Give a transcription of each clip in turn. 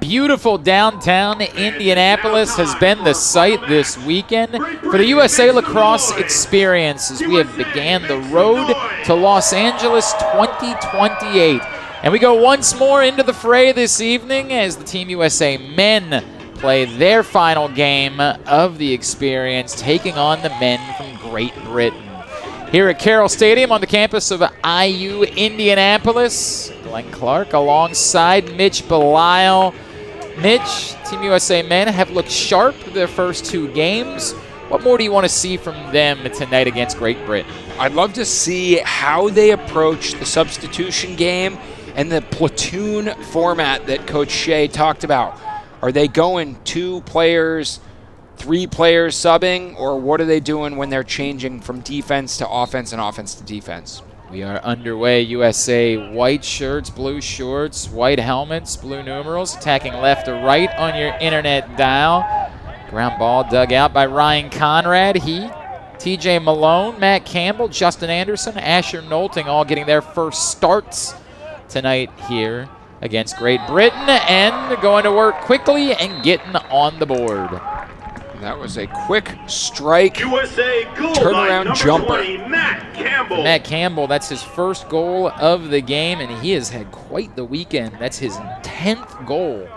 Beautiful downtown Indianapolis has been the site this weekend for the USA Lacrosse experience as we have began the road to Los Angeles 2028. And we go once more into the fray this evening as the Team USA men play their final game of the experience, taking on the men from Great Britain. Here at Carroll Stadium on the campus of IU Indianapolis, Glenn Clark alongside Mitch Belisle. Mitch, Team USA men have looked sharp their first two games. What more do you want to see from them tonight against Great Britain? I'd love to see how they approach the substitution game and the platoon format that Coach Shea talked about. Are they going 2 players, 3 players subbing, or what are they doing when they're changing from defense to offense and offense to defense? We are underway. USA white shirts, blue shorts, white helmets, blue numerals, attacking left to right on your internet dial. Ground ball dug out by Ryan Conrad. He, TJ Malone, Matt Campbell, Justin Anderson, Asher Knowlting all getting their first starts tonight here against Great Britain, and going to work quickly and getting on the board. That was a quick strike, USA goal turnaround jumper. 20, Matt Campbell. Matt Campbell, that's his first goal of the game, and he has had quite the weekend. That's his 10th goal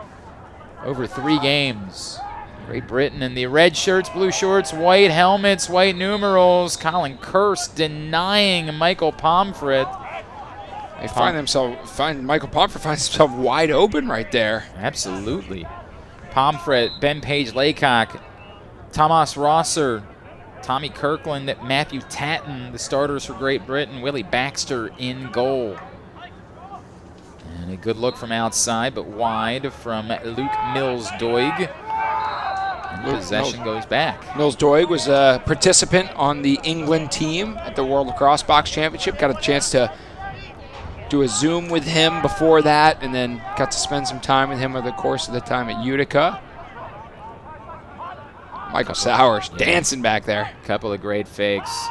over 3 games. Great Britain in the red shirts, blue shorts, white helmets, white numerals. Colin Kirst denying Michael Pomfret. Michael Pomfret finds himself wide open right there. Absolutely. Pomfret, Ben Page Laycock, Thomas Rosser, Tommy Kirkland, Matthew Tatton, the starters for Great Britain, Willie Baxter in goal. And a good look from outside, but wide from Luke Mills-Doig. And possession goes back. Mills-Doig was a participant on the England team at the World Lacrosse Box Championship. Got a chance to do a Zoom with him before that, and then got to spend some time with him over the course of the time at Utica. Michael Sowers dancing back there. Couple of great fakes.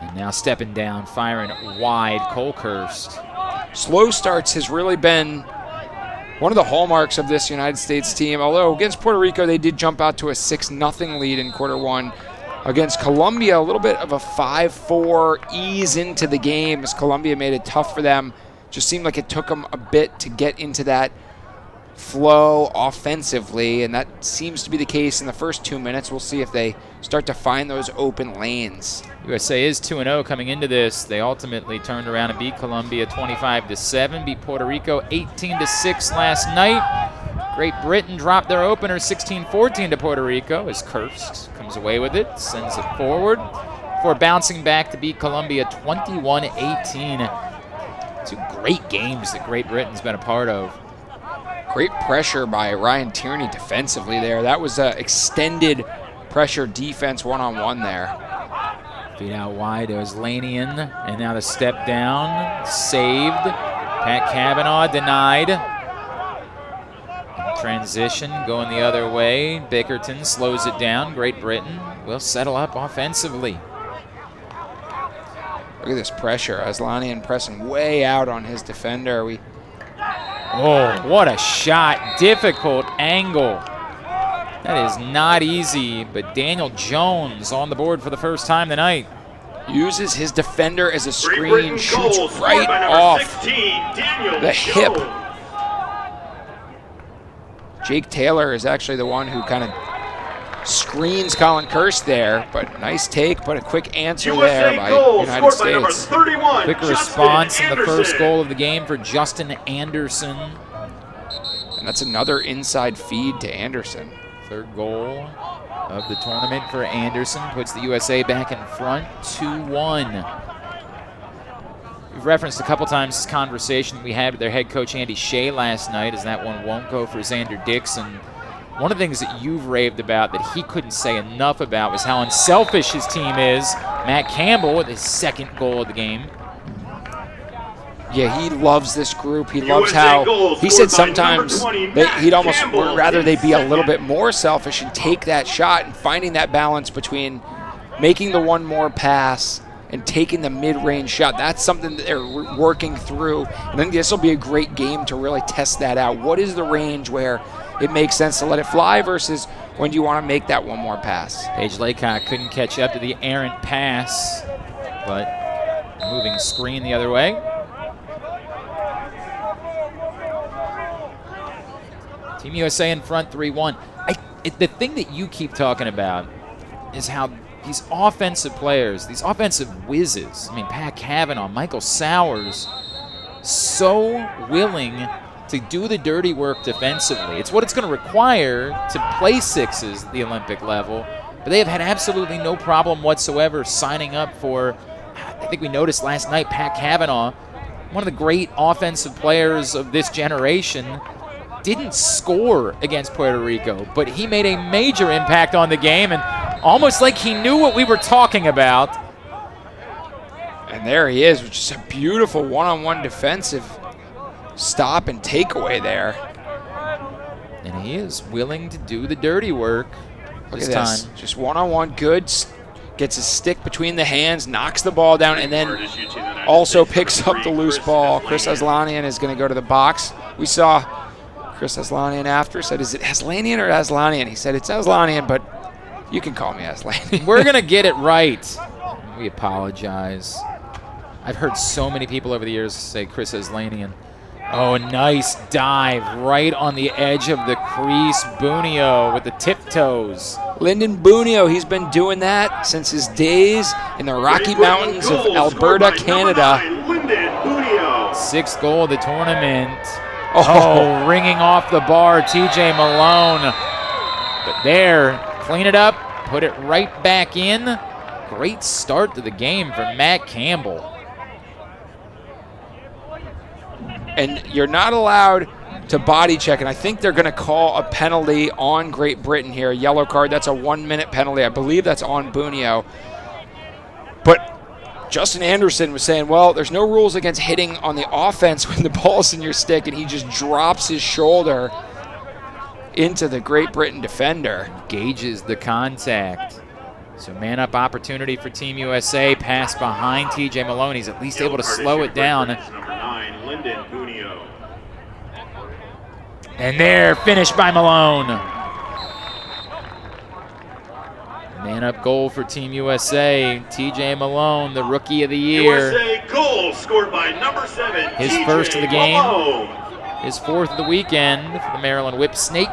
And now stepping down, firing wide, Cole Kirst. Slow starts has really been one of the hallmarks of this United States team, although against Puerto Rico they did jump out to a 6-0 lead in quarter 1. Against Colombia, a little bit of a 5-4 ease into the game as Colombia made it tough for them. Just seemed like it took them a bit to get into that flow offensively, and that seems to be the case in the first 2 minutes. We'll see if they start to find those open lanes. USA is 2-0 coming into this. They ultimately turned around and beat Colombia 25-7, beat Puerto Rico 18-6 last night. Great Britain dropped their opener 16-14 to Puerto Rico as Kirst comes away with it, sends it forward before bouncing back to beat Colombia 21-18. 2 great games that Great Britain's been a part of. Great pressure by Ryan Tierney defensively there. That was an extended pressure defense one-on-one there. Feet out wide as Lanian, and now the step down, saved. Pat Cavanaugh denied. Transition going the other way. Bickerton slows it down. Great Britain will settle up offensively. Look at this pressure. Aslanian pressing way out on his defender. Oh, what a shot. Difficult angle. That is not easy, but Daniel Jones on the board for the first time tonight. Uses his defender as a screen, shoots right off 16, the hip. Jake Taylor is actually the one who kind of screens Colin Kirst there, but nice take, but a quick answer there by United States. Quick response in the first goal of the game for Justin Anderson. And that's another inside feed to Anderson. Third goal of the tournament for Anderson, puts the USA back in front 2-1. We've referenced a couple times this conversation we had with their head coach Andy Shea last night, as that one won't go for Xander Dixon. One of the things that you've raved about that he couldn't say enough about was how unselfish his team is. Matt Campbell with his second goal of the game. Yeah, he loves this group. He loves how he said sometimes he'd almost rather they be a little bit more selfish and take that shot, and finding that balance between making the one more pass and taking the mid-range shot. That's something that they're working through. And I think this will be a great game to really test that out. What is the range where it makes sense to let it fly versus when do you want to make that one more pass? Paige Laycock couldn't catch up to the errant pass, but moving screen the other way. Team USA in front 3-1. The thing that you keep talking about is how these offensive players, these offensive whizzes, I mean, Pat Cavanaugh, Michael Sowers, so willing to do the dirty work defensively. It's what it's going to require to play sixes at the Olympic level, but they have had absolutely no problem whatsoever signing up for, I think we noticed last night, Pat Cavanaugh, one of the great offensive players of this generation, didn't score against Puerto Rico, but he made a major impact on the game, and almost like he knew what we were talking about. And there he is, which is a beautiful one-on-one defensive stop and takeaway there. And he is willing to do the dirty work this time. Just one-on-one, good. Gets his stick between the hands, knocks the ball down, and then also picks up the loose ball. Chris Aslanian is going to go to the box. We saw Chris Aslanian after, said, is it Aslanian or Aslanian? He said, it's Aslanian, but you can call me Aslanian. We're going to get it right. We apologize. I've heard so many people over the years say Chris Aslanian. Oh, a nice dive right on the edge of the crease. Bunio with the tiptoes. Lyndon Bunio, he's been doing that since his days in the Rocky Mountains of Alberta, Canada. Sixth goal of the tournament. Oh, ringing off the bar, TJ Malone. But there, clean it up, put it right back in. Great start to the game for Matt Campbell. And you're not allowed to body check, and I think they're going to call a penalty on Great Britain here, a yellow card. That's a 1-minute penalty. I believe that's on Bunio. But Justin Anderson was saying, well, there's no rules against hitting on the offense when the ball's in your stick, and he just drops his shoulder into the Great Britain defender. Gauges the contact. So man-up opportunity for Team USA. Pass behind TJ Malone. He's at least able to slow it down. And there, finished by Malone. Man-up goal for Team USA. TJ Malone, the Rookie of the Year. USA goal scored by number 7. His TJ first of the game. Malone. His fourth of the weekend for the Maryland Whip Snake.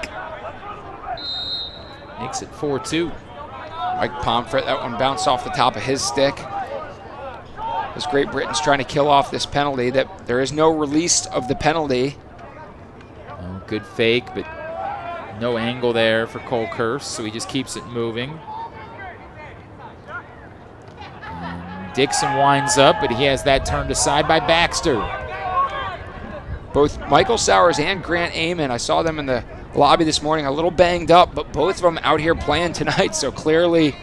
Makes it 4-2. Mike Pomfret, that one bounced off the top of his stick. As Great Britain's trying to kill off this penalty, that there is no release of the penalty. Oh, good fake, but no angle there for Cole Kurse, so he just keeps it moving. And Dixon winds up, but he has that turned aside by Baxter. Both Michael Sowers and Grant Amon, I saw them in the lobby this morning, a little banged up, but both of them out here playing tonight, so clearly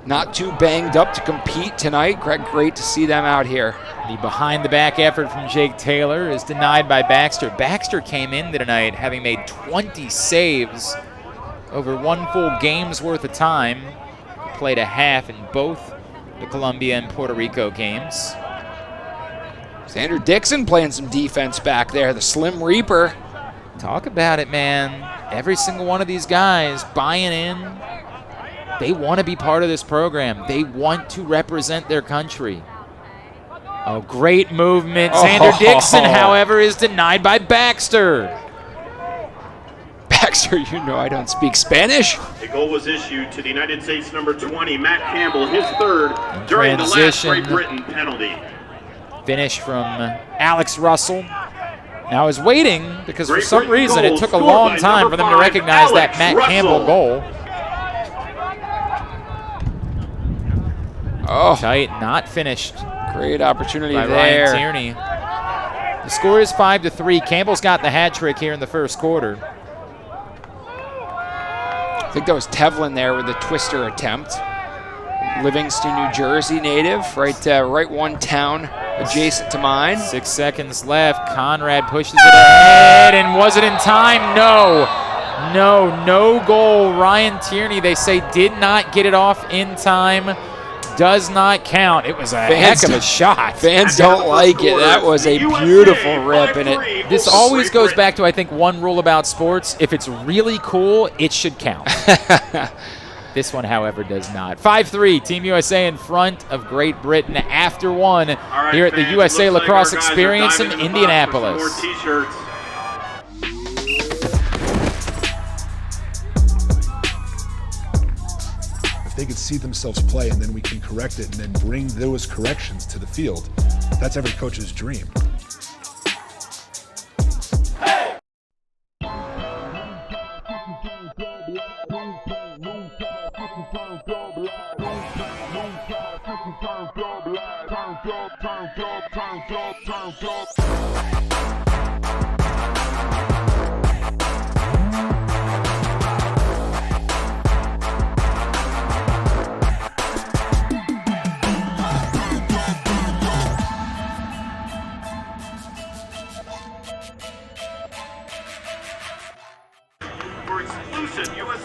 not too banged up to compete tonight. Great to see them out here. The behind-the-back effort from Jake Taylor is denied by Baxter. Baxter came in tonight having made 20 saves over one full game's worth of time. He played a half in both the Colombia and Puerto Rico games. Xander Dixon playing some defense back there, the Slim Reaper. Talk about it, man. Every single one of these guys buying in. They want to be part of this program. They want to represent their country. Oh, great movement. Xander Dixon, however, is denied by Baxter. Baxter, you know I don't speak Spanish. The goal was issued to the United States number 20, Matt Campbell, his third during the last Great Britain penalty. Finish from Alex Russell. Now I was waiting because for some reason it took a long time for them to recognize that Matt Campbell goal. Oh, Tight, not finished. Great opportunity by there. Ryan Tierney. The score is 5-3. Campbell's got the hat trick here in the first quarter. I think that was Tevlin there with the twister attempt. Livingston, New Jersey native, right one town adjacent to mine. 6 seconds left. Conrad pushes it ahead, and was it in time? No goal. Ryan Tierney, they say, did not get it off in time. does not count. It was a heck of a shot. Fans don't like it. That was a beautiful rip, and this always goes back to, I think, one rule about sports. If it's really cool, it should count. This one, however, does not. 5-3, Team USA in front of Great Britain after one here at the USA Lacrosse Experience in Indianapolis. If they could see themselves play and then we can correct it and then bring those corrections to the field, that's every coach's dream.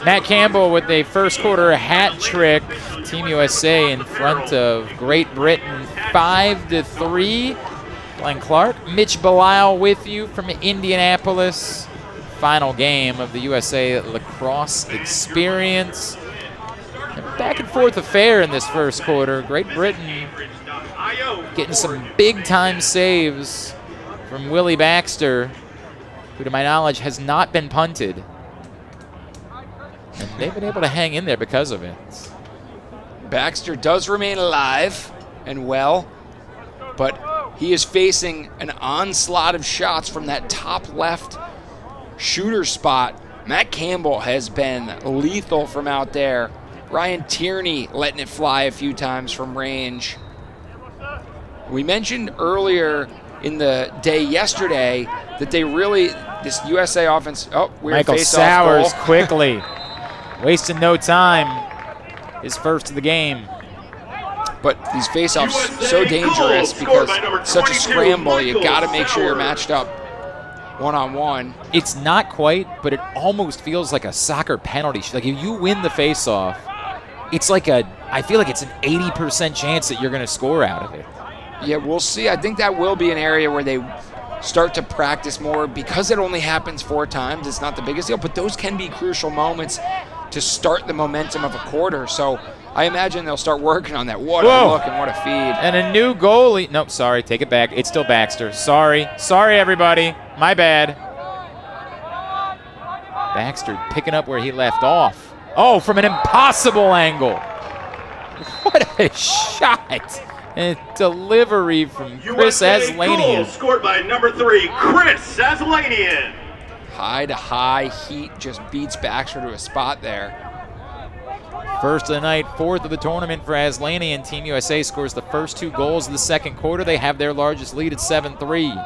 Matt Campbell with a first quarter hat trick. Team USA in front of Great Britain 5-3. Glenn Clark, Mitch Belisle with you from Indianapolis. Final game of the USA Lacrosse Experience. A back and forth affair in this first quarter. Great Britain getting some big time saves from Willie Baxter, who to my knowledge has not been punted. And they've been able to hang in there because of it. Baxter does remain alive and well, but he is facing an onslaught of shots from that top left shooter spot. Matt Campbell has been lethal from out there. Ryan Tierney letting it fly a few times from range. We mentioned earlier in the day yesterday that they really, this USA offense, weird Michael face-off Sowers goal. quickly, wasting no time, his first of the game. But these face-offs so dangerous because it's such a scramble. You got to make sure you're matched up one-on-one. It's not quite, but it almost feels like a soccer penalty. Like if you win the face-off, it's like I feel like it's an 80% chance that you're going to score out of it. Yeah, we'll see. I think that will be an area where they start to practice more because it only happens 4 times. It's not the biggest deal, but those can be crucial moments to start the momentum of a quarter. So I imagine they'll start working on that. What a look and what a feed. And a new goalie. Nope, sorry, take it back. It's still Baxter. Sorry, everybody. My bad. Baxter picking up where he left off. Oh, from an impossible angle. What a shot. And delivery from Chris Aslanian. Scored by number 3, Chris Aslanian. High to high heat just beats Baxter to a spot there. First of the night, 4th of the tournament for Aslanian. Team USA scores the first 2 goals of the second quarter. They have their largest lead at 7-3.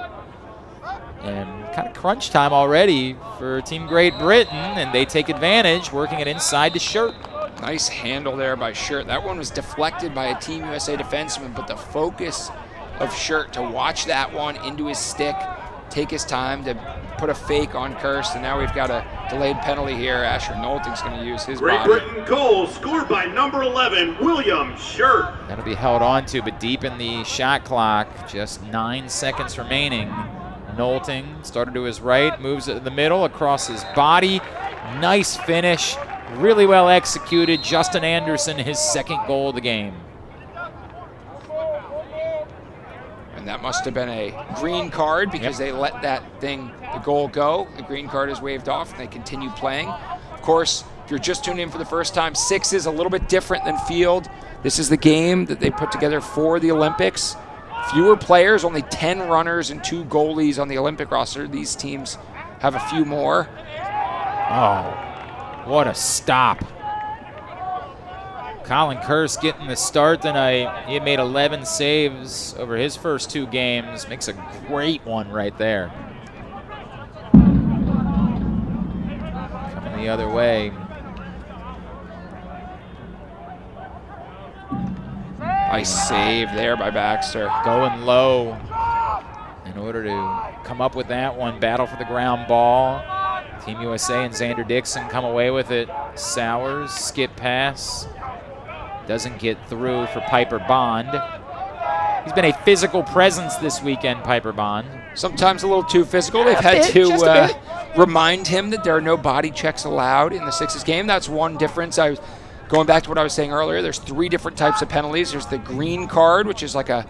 And kind of crunch time already for Team Great Britain, and they take advantage, working it inside to Shirt. Nice handle there by Shirt. That one was deflected by a Team USA defenseman, but the focus of Shirt to watch that one into his stick, take his time to put a fake on Kirst, and now we've got a delayed penalty here. Asher Nolting's going to use his Great body. Britain goal scored by number 11, William Shirt. That'll be held on to, but deep in the shot clock, just 9 seconds remaining. Nolting started to his right, moves it to the middle, across his body. Nice finish, really well executed. Justin Anderson, his second goal of the game. And that must have been a green card because they let that thing, the goal go. The green card is waved off and they continue playing. Of course, if you're just tuning in for the first time, 6 is a little bit different than field. This is the game that they put together for the Olympics. Fewer players, only 10 runners and 2 goalies on the Olympic roster. These teams have a few more. Oh, what a stop. Colin Kirst getting the start tonight. He had made 11 saves over his first 2 games. Makes a great one right there. Coming the other way. Nice save there by Baxter. Going low in order to come up with that one. Battle for the ground ball. Team USA and Xander Dixon come away with it. Sowers, skip pass. Doesn't get through for Piper Bond. He's been a physical presence this weekend, Piper Bond. Sometimes a little too physical. They've had to remind him that there are no body checks allowed in the Sixes game. That's one difference. I was going back to what I was saying earlier. There's 3 different types of penalties. There's the green card, which is like a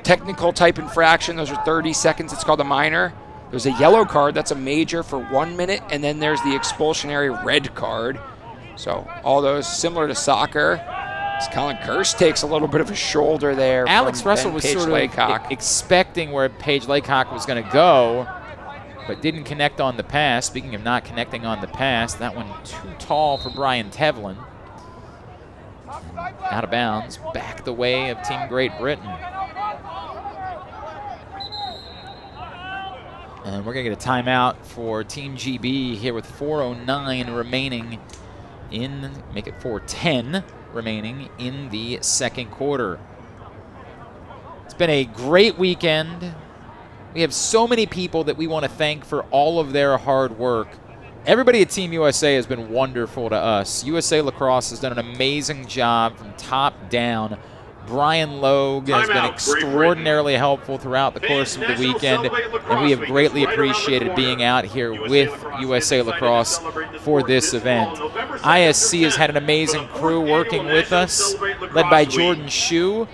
technical type infraction. Those are 30 seconds. It's called a minor. There's a yellow card. That's a major for 1 minute. And then there's the expulsionary red card. So all those similar to soccer. Colin Kirst takes a little bit of a shoulder there. Alex Russell was sort of expecting where Paige Laycock was going to go, but didn't connect on the pass. Speaking of not connecting on the pass, that one too tall for Brian Tevlin. Out of bounds, back the way of Team Great Britain. And we're going to get a timeout for Team GB here with 4:09 remaining make it 4:10 remaining in the second quarter. It's been a great weekend. We have so many people that we want to thank for all of their hard work. Everybody at Team USA has been wonderful to us. USA Lacrosse has done an amazing job from top down. Brian Logue has been extraordinarily helpful throughout the course of the weekend, and we have greatly appreciated being out here with USA Lacrosse for this event. ISC has had an amazing crew working with us, led by Jordan Shue,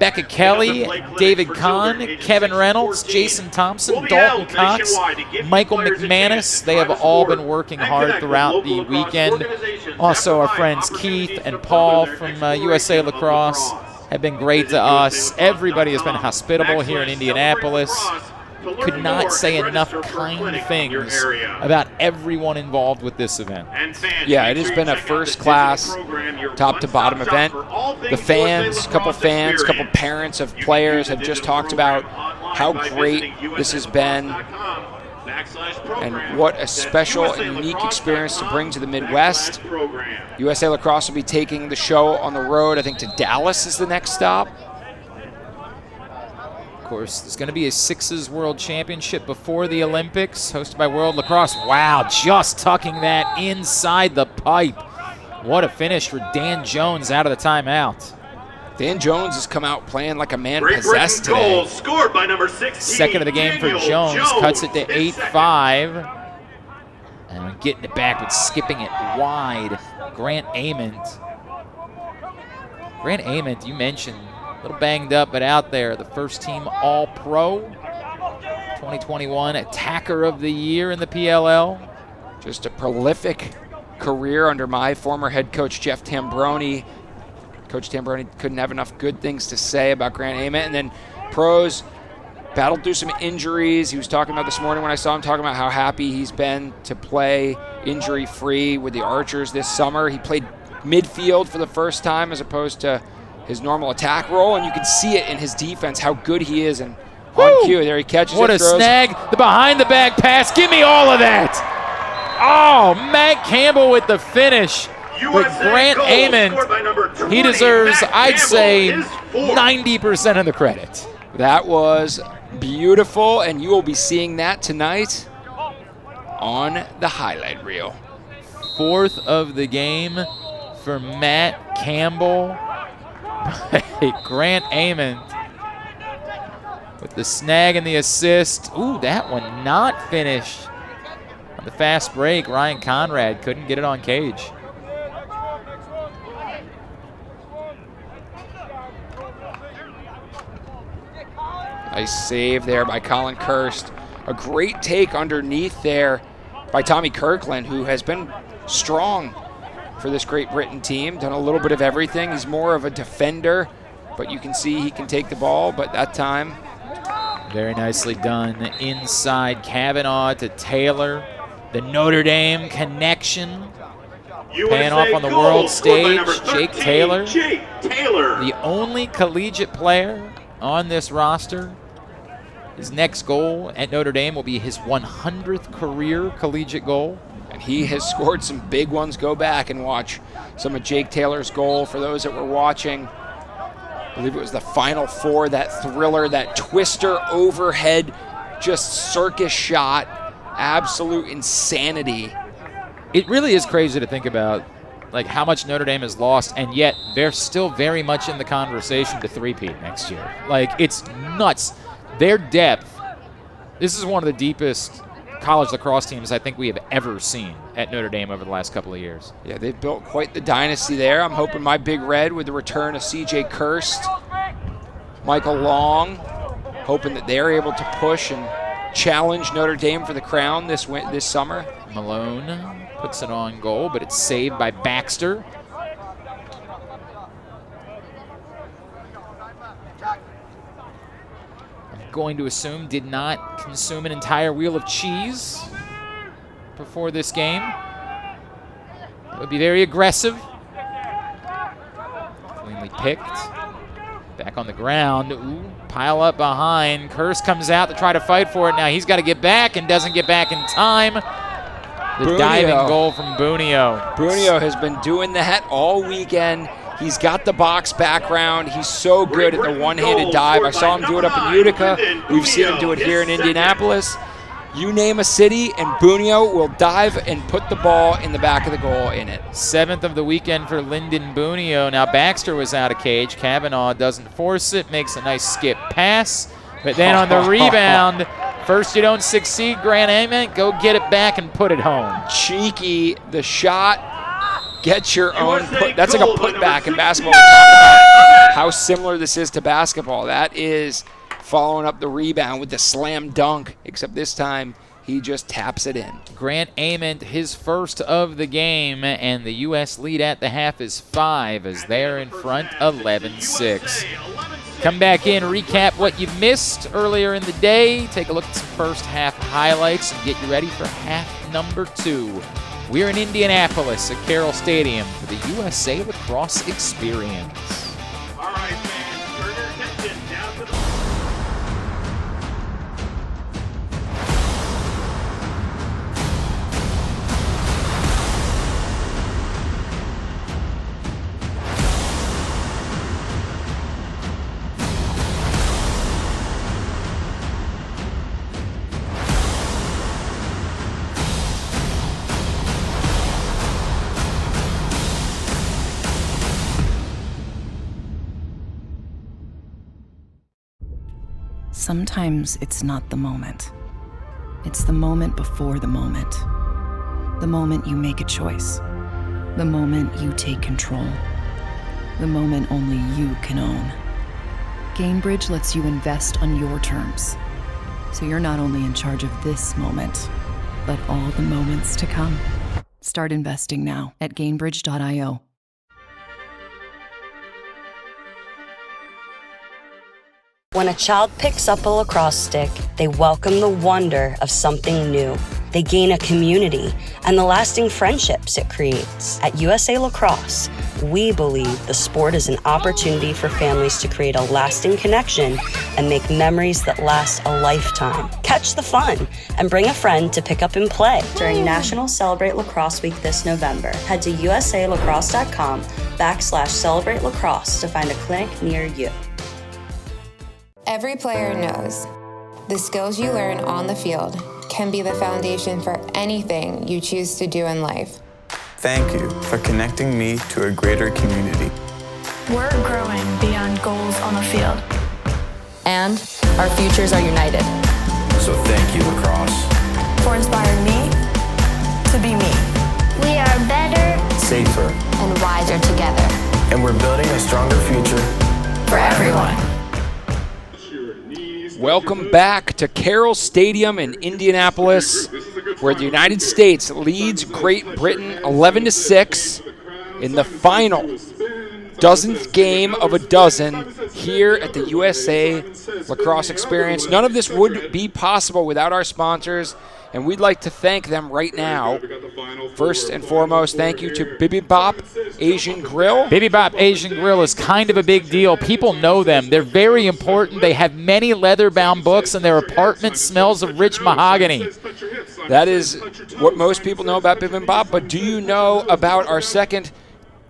Becca Kelly, David Kahn, Kevin Reynolds, Jason Thompson, Dalton Cox, Michael McManus. They have all been working hard throughout the weekend. Also, our friends Keith and Paul from USA Lacrosse have been great to us. Everybody has been hospitable here in Indianapolis. Could not say enough kind things about everyone involved with this event. Yeah, it has been a first-class, top-to-bottom event. The fans, couple parents of players have just talked about how great this has been and what a special and unique experience to bring to the Midwest. USA Lacrosse will be taking the show on the road, I think, to Dallas is the next stop. Of course, there's going to be a Sixes World Championship before the Olympics, hosted by World Lacrosse. Wow, just tucking that inside the pipe. What a finish for Dan Jones out of the timeout. Dan Jones has come out playing like a man possessed today. Goal scored by number 16. Second of the game for Jones, cuts it to 8-5. And getting it back, but skipping it wide. Grant Ament. Grant Ament, you mentioned, a little banged up, but out there. The first team All-Pro. 2021 Attacker of the Year in the PLL. Just a prolific career under my former head coach, Jeff Tambroni. Coach Tambroni couldn't have enough good things to say about Grant Ament. And then pros battled through some injuries. He was talking about this morning when I saw him, talking about how happy he's been to play injury-free with the Archers this summer. He played midfield for the first time as opposed to his normal attack role, and you can see it in his defense, how good he is. And on cue, there he catches it, what a throws. Snag, the behind-the-back pass. Give me all of that. Oh, Matt Campbell with the finish. But Grant Ament, he deserves, I'd say, 90% of the credit. That was beautiful, and you will be seeing that tonight on the highlight reel. Fourth of the game for Matt Campbell. Grant Ament with the snag and the assist. Ooh, that one not finished. On the fast break, Ryan Conrad couldn't get it on cage. Nice save there by Colin Kirst. A great take underneath there by Tommy Kirkland, who has been strong for this Great Britain team. Done a little bit of everything. He's more of a defender, but you can see he can take the ball, but that time. Very nicely done. Inside Kavanaugh to Taylor. The Notre Dame connection. Paying off on the world stage. Jake Taylor. The only collegiate player on this roster. His next goal at Notre Dame will be his 100th career collegiate goal. And he has scored some big ones. Go back and watch some of Jake Taylor's goal for those that were watching. I believe it was the Final Four, that thriller, that twister overhead, just circus shot. Absolute insanity. It really is crazy to think about like how much Notre Dame has lost, and yet they're still very much in the conversation to three-peat next year. Like, it's nuts. Their depth, this is one of the deepest college lacrosse teams I think we have ever seen at Notre Dame over the last couple of years. Yeah, they've built quite the dynasty there. I'm hoping my Big Red with the return of C.J. Kirst, Michael Long, hoping that they're able to push and challenge Notre Dame for the crown this summer. Malone puts it on goal, but it's saved by Baxter. I'm going to assume did not consume an entire wheel of cheese before this game. That would be very aggressive. Cleanly picked. Back on the ground. Ooh, pile up behind. Kirst comes out to try to fight for it. Now he's got to get back and doesn't get back in time. The diving goal from Bunio. Bunio has been doing that all weekend. He's got the box background. He's so good at the one-handed dive. I saw him do it up in Utica. We've seen him do it here in Indianapolis. You name a city, and Bunio will dive and put the ball in the back of the goal in it. 7th of the weekend for Lyndon Bunio. Now Baxter was out of cage. Kavanaugh doesn't force it, makes a nice skip pass. But then on the rebound, first you don't succeed, Grant Ament, go get it back and put it home. Cheeky, the shot. Get your own put. That's like a putback in basketball. We talk about how similar this is to basketball. That is following up the rebound with the slam dunk, except this time he just taps it in. Grant Ament, his first of the game, and the U.S. lead at the half is 5 as they're in front 11-6. Come back in, recap what you missed earlier in the day, take a look at some first half highlights, and get you ready for half number 2. We're in Indianapolis at Carroll Stadium for the USA Lacrosse Experience. All right, fans, turn your attention down to the... Sometimes it's not the moment. It's the moment before the moment. The moment you make a choice. The moment you take control. The moment only you can own. Gainbridge lets you invest on your terms. So you're not only in charge of this moment, but all the moments to come. Start investing now at Gainbridge.io. When a child picks up a lacrosse stick, they welcome the wonder of something new. They gain a community and the lasting friendships it creates. At USA Lacrosse, we believe the sport is an opportunity for families to create a lasting connection and make memories that last a lifetime. Catch the fun and bring a friend to pick up and play during National Celebrate Lacrosse Week this November. Head to usalacrosse.com/celebrate lacrosse to find a clinic near you. Every player knows the skills you learn on the field can be the foundation for anything you choose to do in life. Thank you for connecting me to a greater community. We're growing beyond goals on the field. And our futures are united. So thank you, Lacrosse. For inspiring me to be me. We are better, safer, and wiser together. And we're building a stronger future for everyone. Welcome back to Carroll Stadium in Indianapolis, where the United States leads Great Britain 11-6 in the final dozenth game of a dozen here at the USA Lacrosse Experience. None of this would be possible without our sponsors, and we'd like to thank them right now. First and foremost, thank you to Bibimbap Asian Grill. Bibimbap Asian Grill is kind of a big deal. People know them. They're very important. They have many leather-bound books, and their apartment smells of rich mahogany. That is what most people know about Bibimbap, but do you know about our second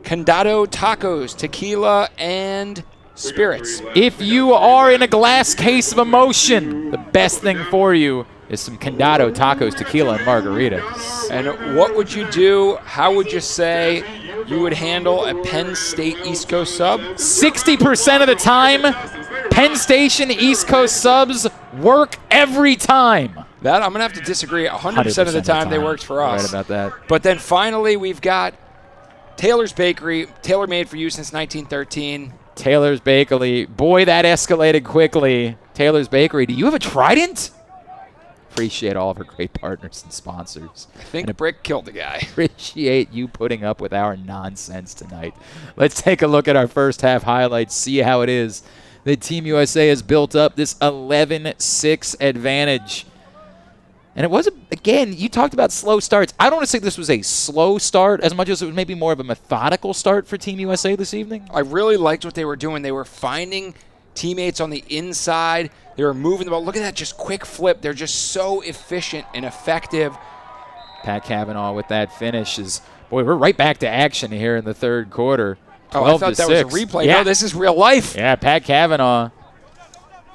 Condado Tacos, tequila and spirits? If you are in a glass case of emotion, the best thing for you is some Condado Tacos, tequila, and margaritas. And what would you do? How would you say you would handle a Penn State East Coast sub? 60% of the time, Penn Station East Coast subs work every time. That I'm going to have to disagree. 100% of the time they worked for us. Right about that. But then finally we've got Taylor's Bakery, tailor-made for you since 1913. Taylor's Bakery. Boy, that escalated quickly. Taylor's Bakery. Do you have a Trident? Appreciate all of our great partners and sponsors. I think Brick killed the guy. Appreciate you putting up with our nonsense tonight. Let's take a look at our first half highlights, see how it is that Team USA has built up this 11-6 advantage. And it wasn't, again, you talked about slow starts. I don't want to say this was a slow start as much as it was maybe more of a methodical start for Team USA this evening. I really liked what they were doing. They were finding teammates on the inside. They were moving the ball. Look at that just quick flip. They're just so efficient and effective. Pat Cavanaugh with that finish is, boy, we're right back to action here in the third quarter. Oh, I thought that was a replay. Yeah. No, this is real life. Yeah, Pat Cavanaugh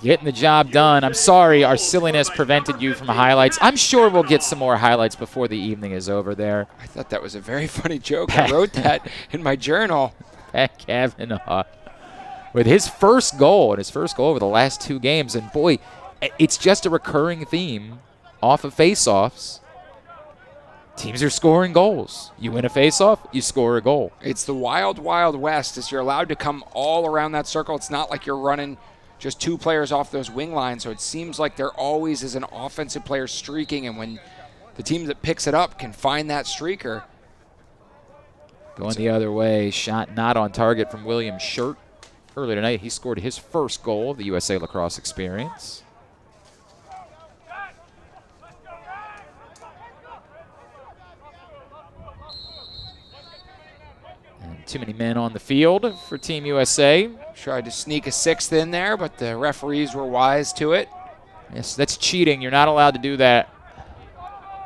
getting the job done. I'm sorry our silliness prevented you from highlights. I'm sure we'll get some more highlights before the evening is over there. I thought that was a very funny joke. I wrote that in my journal. Pat Cavanaugh with his first goal, and his first goal over the last 2 games. And, boy, it's just a recurring theme off of face-offs. Teams are scoring goals. You win a face-off, you score a goal. It's the wild, wild west as you're allowed to come all around that circle. It's not like you're running just 2 players off those wing lines, so it seems like there always is an offensive player streaking, and when the team that picks it up can find that streaker. Going the other way, shot not on target from William Shirt. Earlier tonight, he scored his first goal of the USA Lacrosse experience. And too many men on the field for Team USA. Tried to sneak a 6th in there, but the referees were wise to it. Yes, that's cheating. You're not allowed to do that,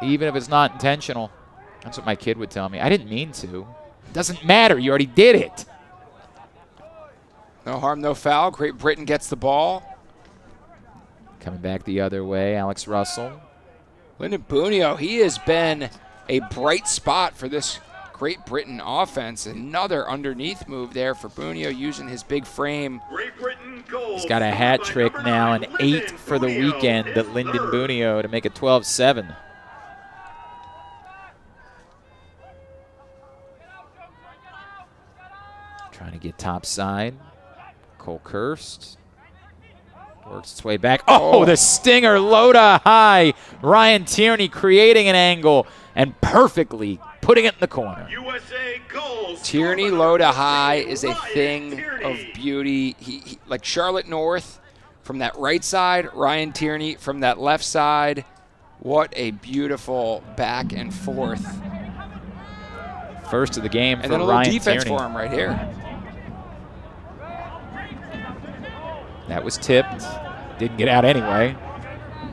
even if it's not intentional. That's what my kid would tell me. I didn't mean to. It doesn't matter. You already did it. No harm, no foul. Great Britain gets the ball. Coming back the other way, Alex Russell. Lyndon Bunio, he has been a bright spot for this Great Britain offense. Another underneath move there for Bunio using his big frame. He's got a hat trick now, an 8 for the weekend at Lyndon Bunio to make it 12-7. Trying to get top side. Cole Kirst works its way back. Oh, the stinger, Loda high. Ryan Tierney creating an angle and perfectly putting it in the corner. USA goals. Tierney Loda high is a thing of beauty. He like Charlotte North from that right side, Ryan Tierney from that left side. What a beautiful back and forth. First of the game and for then a little Ryan defense Tierney. for him right here. That was tipped. Didn't get out anyway.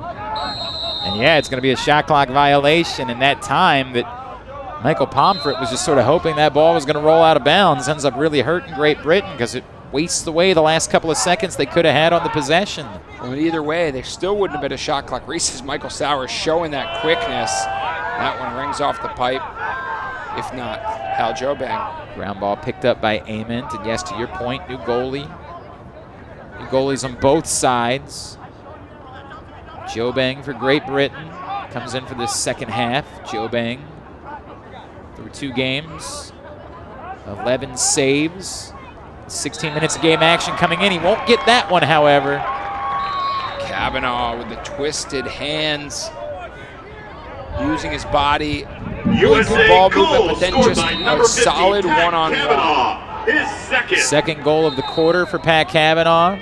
And, yeah, it's going to be a shot clock violation. And that time that Michael Pomfret was just sort of hoping that ball was going to roll out of bounds ends up really hurting Great Britain because it wastes away the last couple of seconds they could have had on the possession. Well, either way, there still wouldn't have been a shot clock. Reese's Michael Sowers showing that quickness. That one rings off the pipe. If not, Hal Jobang. Ground ball picked up by Ament. And, yes, to your point, new goalie. New goalies on both sides. Jobang for Great Britain. Comes in for the second half. Jobang through 2 games. 11 saves. 16 minutes of game action coming in. He won't get that one, however. Cavanaugh with the twisted hands. Using his body. USA good ball movement, but goal then scored just by number a 50, solid Pat one-on-one. Cavanaugh, his Second goal of the quarter for Pat Cavanaugh.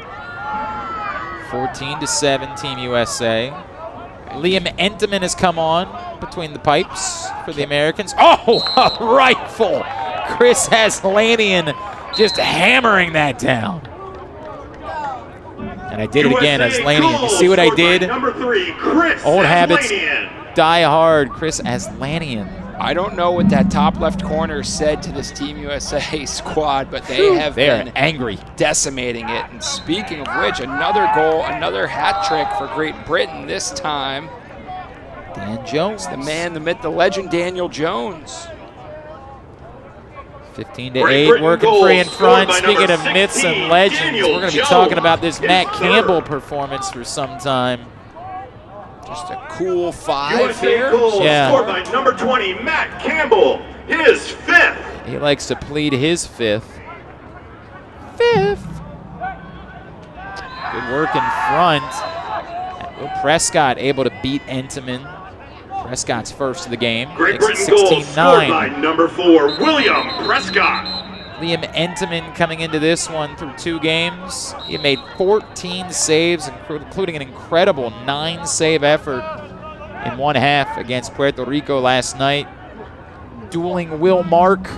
14-7 Team USA. Liam Entenmann has come on between the pipes for the Americans. Oh, a rifle! Chris Aslanian just hammering that down. And I did it again, Aslanian. You see what I did? Number 3, Chris Old habits Aslanian. die hard. Chris Aslanian. I don't know what that top left corner said to this Team USA squad, but they have been angry, decimating it. And speaking of which, another goal, another hat trick for Great Britain this time. Dan Jones. The man, the myth, the legend, Daniel Jones. 15-8, working free in front. Speaking of myths and legends, we're going to be talking about this Matt Campbell performance for some time. Just a cool 5 here. Scored by number 20, Matt Campbell, his 5th. He likes to plead his 5th. 5th. Good work in front. Will Prescott able to beat Entenmann. Prescott's first of the game. Great Makes Britain it goal 16-9. scored by number 4, William Prescott. Liam Entenmann coming into this one through 2 games. He made 14 saves, including an incredible 9-save effort in one half against Puerto Rico last night. Dueling Will Mark.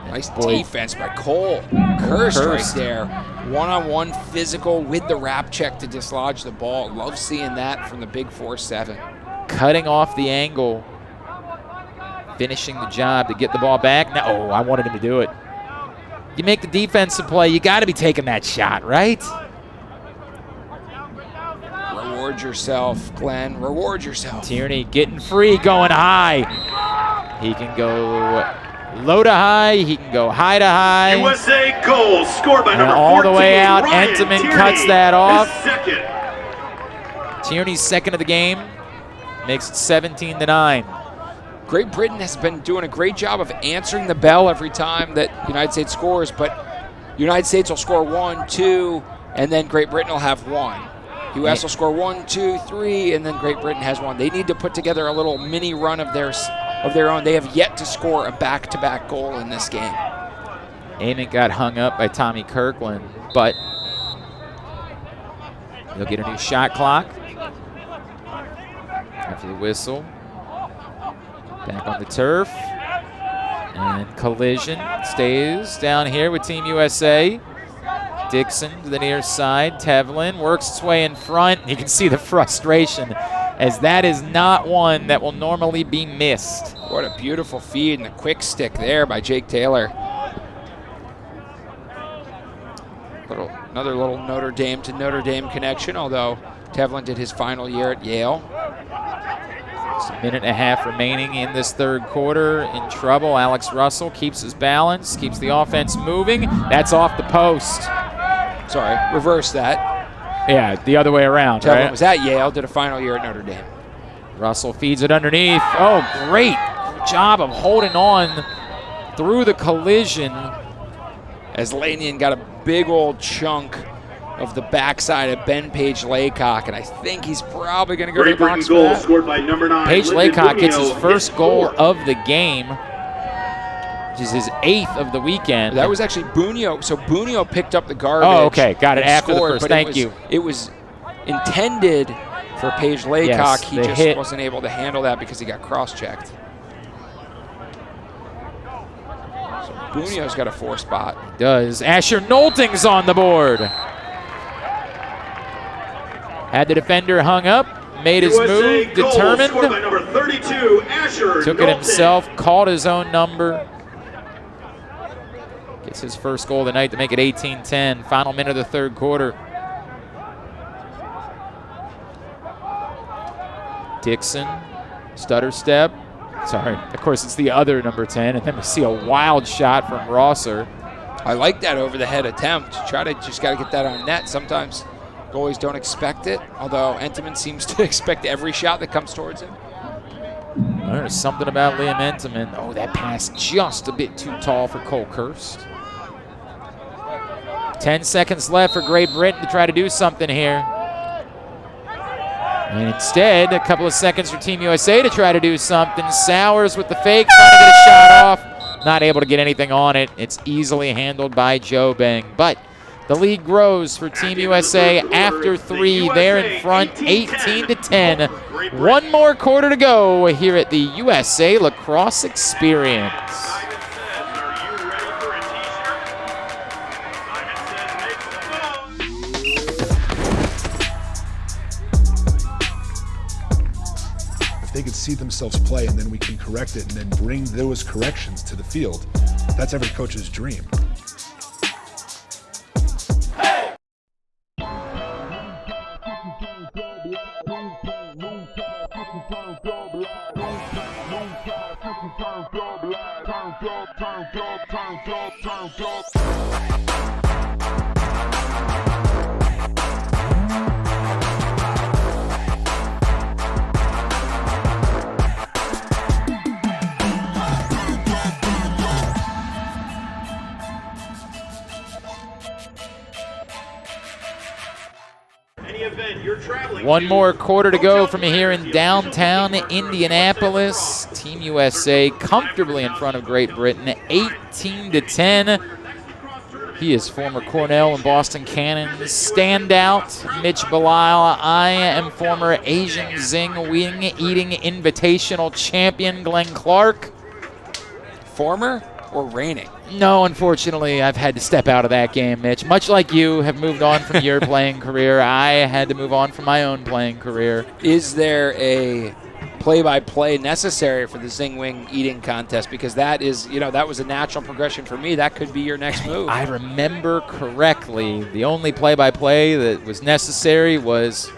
Nice defense by Cole. Cursed right there. One-on-one physical with the wrap check to dislodge the ball. Love seeing that from the big 4-7. Cutting off the angle. Finishing the job to get the ball back. No, I wanted him to do it. You make the defensive play, you got to be taking that shot, right? Reward yourself, Glenn. Reward yourself. Tierney getting free, going high. He can go low to high. He can go high to high. USA goal scored by number 14, all the way out. Ryan Entenmann Tierney, cuts that off. Second. Tierney's second of the game. Makes it 17-9. Great Britain has been doing a great job of answering the bell every time that United States scores, but United States will score 1, 2, and then Great Britain will have 1. U.S. will score 1, 2, 3, and then Great Britain has 1. They need to put together a little mini run of their own. They have yet to score a back-to-back goal in this game. Ament got hung up by Tommy Kirkland, but they'll get a new shot clock after the whistle. Back on the turf. And collision stays down here with Team USA. Dixon to the near side. Tevlin works its way in front. You can see the frustration as that is not one that will normally be missed. What a beautiful feed and a quick stick there by Jake Taylor. Another little Notre Dame to Notre Dame connection, although Tevlin did his final year at Yale. Just a minute and a half remaining in this third quarter. In trouble, Alex Russell keeps his balance, keeps the offense moving. That's off the post. Sorry, reverse that. Yeah, the other way around, Tevlin right? was at Yale, did a final year at Notre Dame. Russell feeds it underneath. Oh, great job of holding on through the collision. As Lanyon got a big old chunk of the backside of Ben Page Laycock, and I think he's probably going to go to the box for goal that. Scored by number 9. Page Laycock gets his first goal 4. of the game, which is his 8th of the weekend. That was actually Bunio. So Bunio picked up the garbage. Oh, okay. Got it after scored, the first. Thank you. It was intended for Page Laycock. Yes, he just wasn't able to handle that because he got cross-checked. So Bunio's got a 4 spot. He does. Asher Nolting's on the board. Had the defender hung up, made his move, determined. Scored by number 32, Asher Took it himself, called his own number. Gets his first goal of the night to make it 18-10. Final minute of the third quarter. Dixon, stutter step. Sorry, of course it's the other number 10, and then we see a wild shot from Rosser. I like that over the head attempt. Just got to get that on net. Sometimes goalies don't expect it, although Entenmann seems to expect every shot that comes towards him. There's something about Liam Entenmann. Oh, that pass just a bit too tall for Cole Kirst. 10 seconds left for Great Britain to try to do something here. And instead, a couple of seconds for Team USA to try to do something. Sowers with the fake, trying to get a shot off. Not able to get anything on it. It's easily handled by Joe Beng. But the lead grows for Team USA after 3. They're in front, 18-10. One more quarter to go here at the USA Lacrosse Experience. If they could see themselves play and then we can correct it and then bring those corrections to the field, that's every coach's dream. One more quarter to go from here in downtown Indianapolis. Team USA comfortably in front of Great Britain, 18-10. He is former Cornell and Boston Cannons standout Mitch Belisle. I am former Asian Zing wing eating invitational champion Glenn Clark. Former or reigning? No, unfortunately, I've had to step out of that game, Mitch. Much like you have moved on from your playing career, I had to move on from my own playing career. Is there a play-by-play necessary for the Zing Wing eating contest? Because that is, that was a natural progression for me. That could be your next move. I remember correctly, the only play-by-play that was necessary was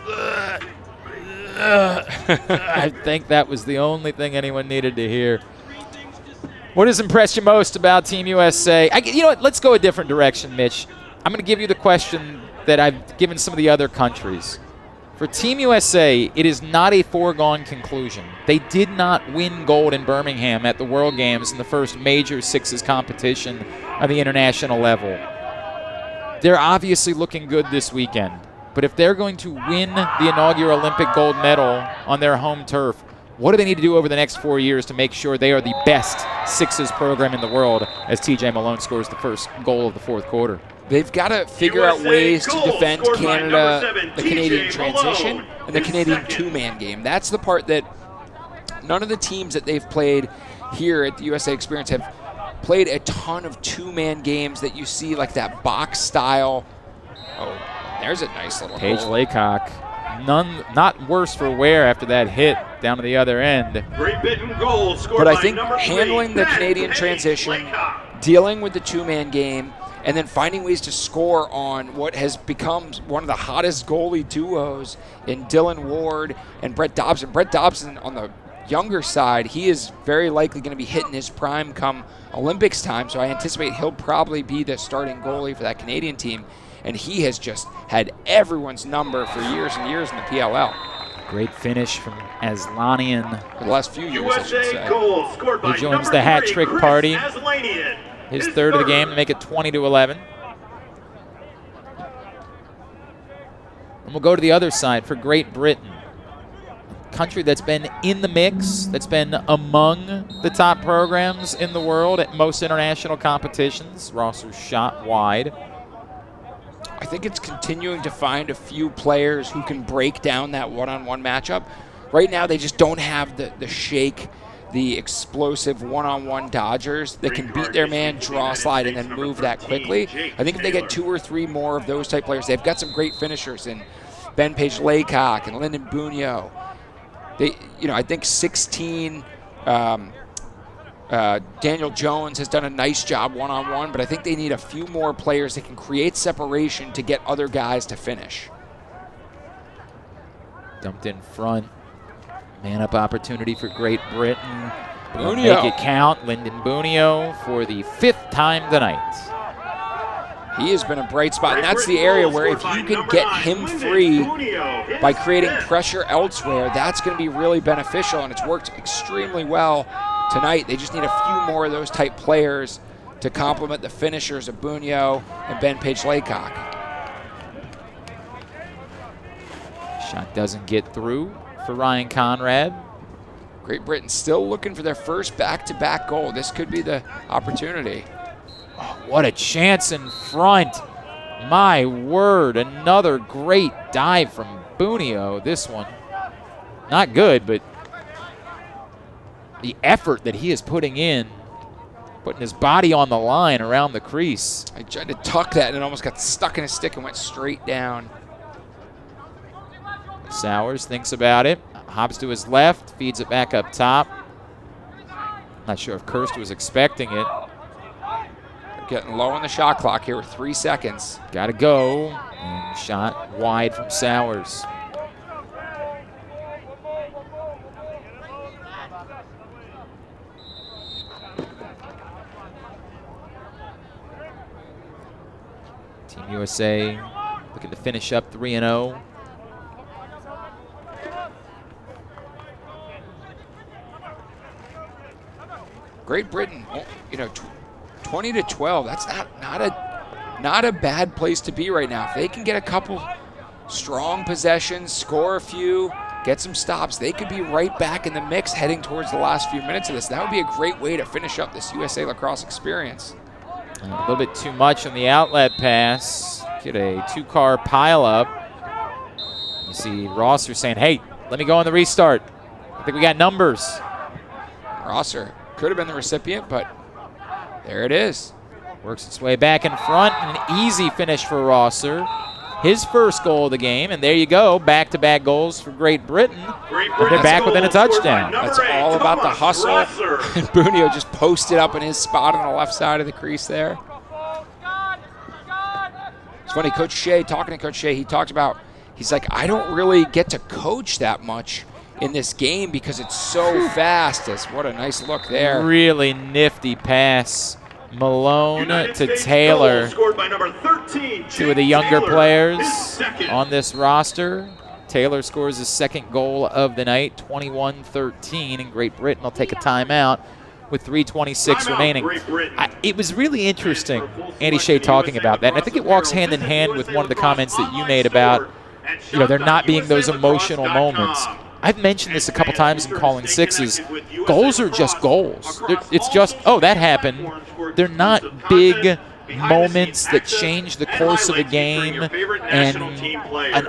I think that was the only thing anyone needed to hear. What has impressed you most about Team USA? You know what? Let's go a different direction, Mitch. I'm going to give you the question that I've given some of the other countries. For Team USA, it is not a foregone conclusion. They did not win gold in Birmingham at the World Games in the first major sixes competition on the international level. They're obviously looking good this weekend. But if they're going to win the inaugural Olympic gold medal on their home turf, what do they need to do over the next 4 years to make sure they are the best sixes program in the world as TJ Malone scores the first goal of the fourth quarter? They've got to figure out ways to defend Canada, the Canadian transition, and the Canadian two-man game. That's the part that none of the teams that they've played here at the USA Experience have played a ton of two-man games that you see, like that box style. Oh, there's a nice little Paige goal. Laycock. Not worse for wear after that hit down to the other end. But I think handling the Canadian transition, dealing with the two-man game, and then finding ways to score on what has become one of the hottest goalie duos in Dylan Ward and Brett Dobson. Brett Dobson on the younger side, he is very likely going to be hitting his prime come Olympics time, so I anticipate he'll probably be the starting goalie for that Canadian team. And he has just had everyone's number for years and years in the PLL. Great finish from Aslanian. For the last few years, I should say. He joins the hat trick party. His third of the game to make it 20-11. And we'll go to the other side for Great Britain. A country that's been in the mix, that's been among the top programs in the world at most international competitions. Rosser's shot wide. I think it's continuing to find a few players who can break down that one-on-one matchup. Right now, they just don't have the shake, the explosive one-on-one dodgers that can beat their man, draw, slide, and then move that quickly. I think if they get 2 or 3 more of those type players, they've got some great finishers in Ben Page Laycock and Lyndon Bunio. I think 16. Daniel Jones has done a nice job one-on-one, but I think they need a few more players that can create separation to get other guys to finish. Dumped in front. Man-up opportunity for Great Britain. Bunio. Make it count. Lyndon Bunio for the 5th time tonight. He has been a bright spot, and that's the area where if you can get him free by creating pressure elsewhere, that's going to be really beneficial, and it's worked extremely well tonight. They just need a few more of those type players to complement the finishers of Bunio and Ben Page Laycock. Shot doesn't get through for Ryan Conrad. Great Britain still looking for their first back-to-back goal. This could be the opportunity. Oh, what a chance in front. My word, another great dive from Bunio. This one, not good, but the effort that he is putting in, putting his body on the line around the crease. I tried to tuck that and it almost got stuck in his stick and went straight down. Sowers thinks about it, hops to his left, feeds it back up top. Not sure if Kirst was expecting it. Getting low on the shot clock here with 3 seconds. Got to go, and shot wide from Sowers. Team USA looking to finish up 3-0. Great Britain, 20-12. That's not a bad place to be right now. If they can get a couple strong possessions, score a few, get some stops, they could be right back in the mix heading towards the last few minutes of this. That would be a great way to finish up this USA Lacrosse experience. A little bit too much on the outlet pass. Get a two-car pileup. You see Rosser saying, hey, let me go on the restart. I think we got numbers. Rosser could have been the recipient, but there it is. Works its way back in front. An easy finish for Rosser. His first goal of the game, and there you go. Back-to-back goals for Great Britain. And they're back within a touchdown. That's all about the hustle. And Bunio just posted up in his spot on the left side of the crease there. It's funny, Coach Shea, talking to Coach Shea, he talked about, he's like, I don't really get to coach that much in this game because it's so fast. What a nice look there. Really nifty pass. Malone to Taylor. Scored by number 13, two of the younger players on this roster. Taylor scores his second goal of the night, 21-13, and Great Britain will take a timeout with 3:26 remaining. It was really interesting, Andy Shea talking about that, and I think it walks hand in hand with one of the comments that you made about, there not being those emotional moments. I've mentioned this a couple times in Calling Sixes. Goals are just goals. It's just, oh, that happened. They're not big moments that change the course of a game and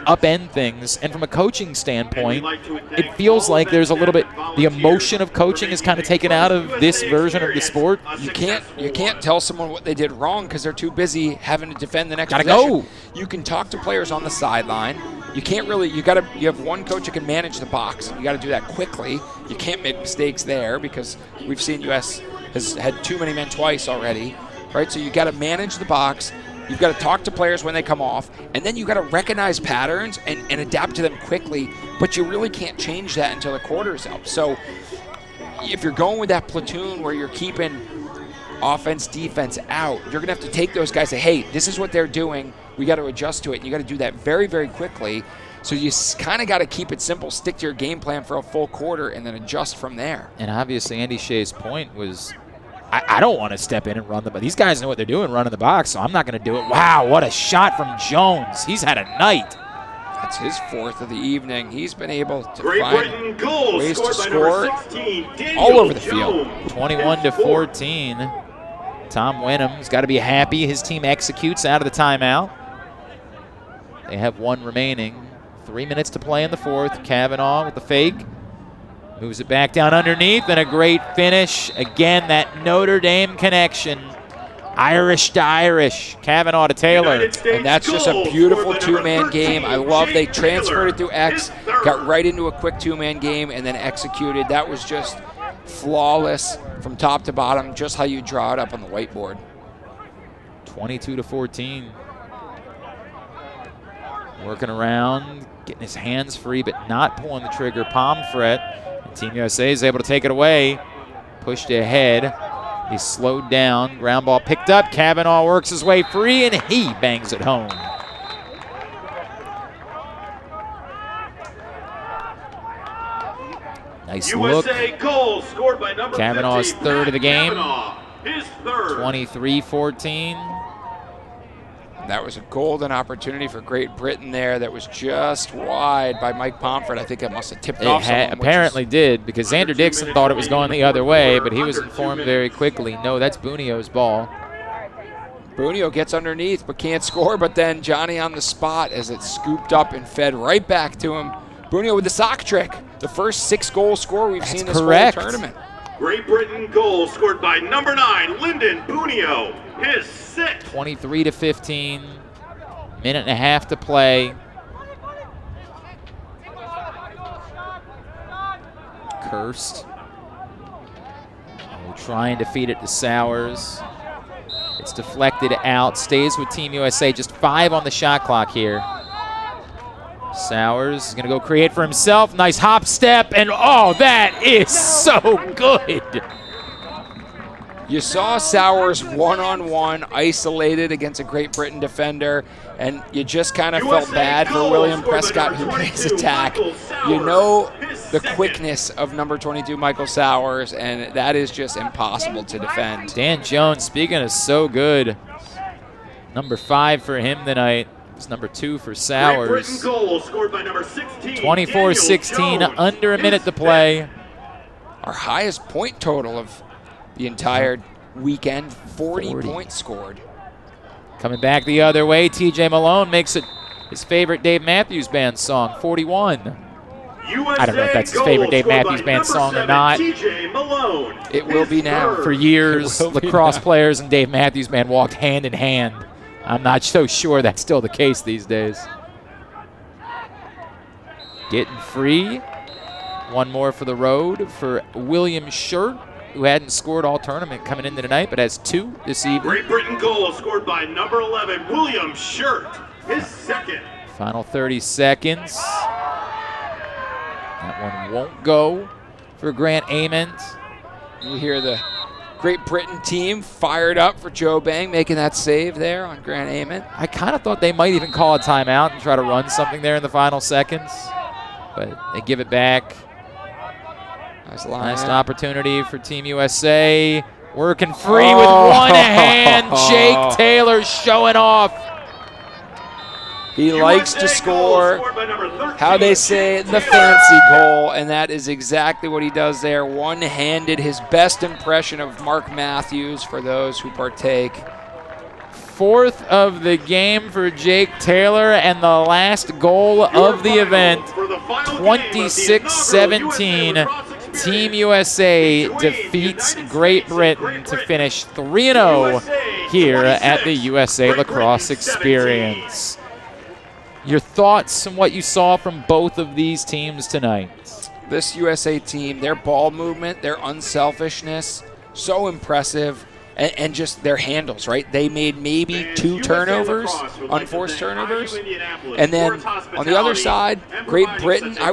upend things. And from a coaching standpoint, it feels like there's a little bit, the emotion of coaching is kind of taken out of this version of the sport. You can't tell someone what they did wrong because they're too busy having to defend the next possession. Gotta go. You can talk to players on the sideline. You can't really, you have one coach who can manage the box. You got to do that quickly. You can't make mistakes there because we've seen US has had too many men twice already, right? So you got to manage the box. You've got to talk to players when they come off, and then you got to recognize patterns and adapt to them quickly, but you really can't change that until the quarter's up. So if you're going with that platoon where you're keeping offense, defense out, you're going to have to take those guys and say, hey, this is what they're doing. We got to adjust to it, and you got to do that very, very quickly. So you kind of got to keep it simple, stick to your game plan for a full quarter, and then adjust from there. And obviously Andy Shea's point was, I don't want to step in and run the box. These guys know what they're doing running the box, so I'm not going to do it. Wow, what a shot from Jones. He's had a night. That's his fourth of the evening. He's been able to Great find goals ways to by score 16, all over the field. 21-14. Tom Wenham's got to be happy his team executes out of the timeout. They have one remaining. 3 minutes to play in the fourth. Kavanaugh with the fake. Moves it back down underneath, and a great finish. Again, that Notre Dame connection. Irish to Irish. Kavanaugh to Taylor. And that's just a beautiful two-man game. I love they transferred it through X, got right into a quick two-man game, and then executed. That was just flawless from top to bottom, just how you draw it up on the whiteboard. 22-14. Working around, getting his hands free, but not pulling the trigger. Pomfret. And Team USA is able to take it away. Pushed ahead. He's slowed down. Ground ball picked up. Kavanaugh works his way free, and he bangs it home. Nice look. USA goal scored by number Kavanaugh's 50, third of the game. His third. 23-14. That was a golden opportunity for Great Britain there that was just wide by Mike Pomfret. I think it must have tipped off someone. Apparently did, because Xander Dixon thought it was going the other way, but he was informed very quickly. No, that's Bunio's ball. Bunio gets underneath but can't score, but then Johnny on the spot as it's scooped up and fed right back to him. Bunio with the sock trick. The first 6-goal score we've seen this whole tournament. Great Britain goal scored by number 9, Lyndon Bunio. His 6th. 23-15. Minute and a half to play. Kirst. Trying to feed it to Sowers. It's deflected out. Stays with Team USA. Just 5 on the shot clock here. Sowers is going to go create for himself. Nice hop step, and oh, that is so good. You saw Sowers one-on-one, isolated against a Great Britain defender, and you just kind of felt bad for William Prescott, who made his attack. You know the quickness of number 22, Michael Sowers, and that is just impossible to defend. Dan Jones, speaking of so good, number 5 for him tonight. It's number 2 for Sowers. 24-16, under a minute to play. Our highest point total of the entire weekend, 40 points scored. Coming back the other way, TJ Malone makes it his favorite Dave Matthews Band song, 41. I don't know if that's his favorite Dave Matthews Band song or not. It will be now. For years, lacrosse players and Dave Matthews Band walked hand in hand. I'm not so sure that's still the case these days. Getting free. One more for the road for William Shirt, who hadn't scored all tournament coming into tonight, but has 2 this evening. Great Britain goal scored by number 11, William Shirt, his second. Final 30 seconds. That one won't go for Grant Ament. You hear the Great Britain team fired up for Joe Bang, making that save there on Grant Ament. I kind of thought they might even call a timeout and try to run something there in the final seconds, but they give it back. Nice opportunity for Team USA. Working free with one hand. Jake Taylor showing off. He likes to score, how they say, the fancy goal, and that is exactly what he does there. One-handed, his best impression of Mark Matthews for those who partake. 4th of the game for Jake Taylor, and the last goal of the event, 26-17. Team USA defeats Great Britain to finish 3-0 here at the USA Lacrosse Experience. Your thoughts on what you saw from both of these teams tonight? This USA team, their ball movement, their unselfishness, so impressive. And just their handles, right? They made maybe 2 turnovers, unforced turnovers. And then on the other side, Great Britain, I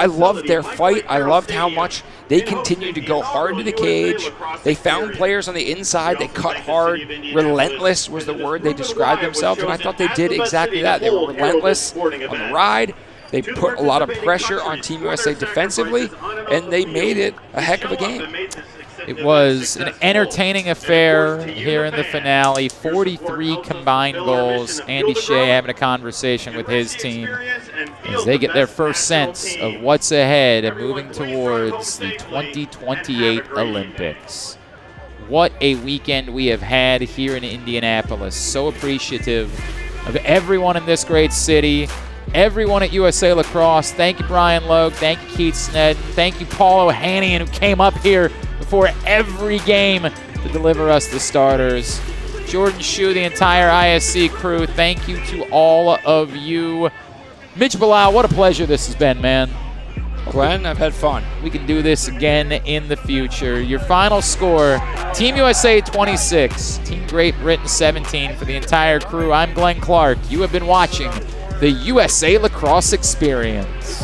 loved their fight. I loved how much they continued to go hard to the cage. They found players on the inside. They cut hard. Relentless was the word they described themselves, and I thought they did exactly that. They were relentless on the ride. They put a lot of pressure on Team USA defensively, and they made it a heck of a game. It was an entertaining affair here in the finale. 43 combined goals. Andy Shea having a conversation with his team as they get their first sense of what's ahead and moving towards the 2028 Olympics. What a weekend we have had here in Indianapolis. So appreciative of everyone in this great city, everyone at USA Lacrosse. Thank you, Brian Logue. Thank you, Keith Snedden. Thank you, Paul O'Hanian, who came up here before every game to deliver us the starters. Jordan Shue, the entire ISC crew, thank you to all of you. Mitch Bilal, what a pleasure this has been, man. Glenn, I've had fun. We can do this again in the future. Your final score, Team USA 26, Team Great Britain 17. For the entire crew, I'm Glenn Clark. You have been watching the USA Lacrosse Experience.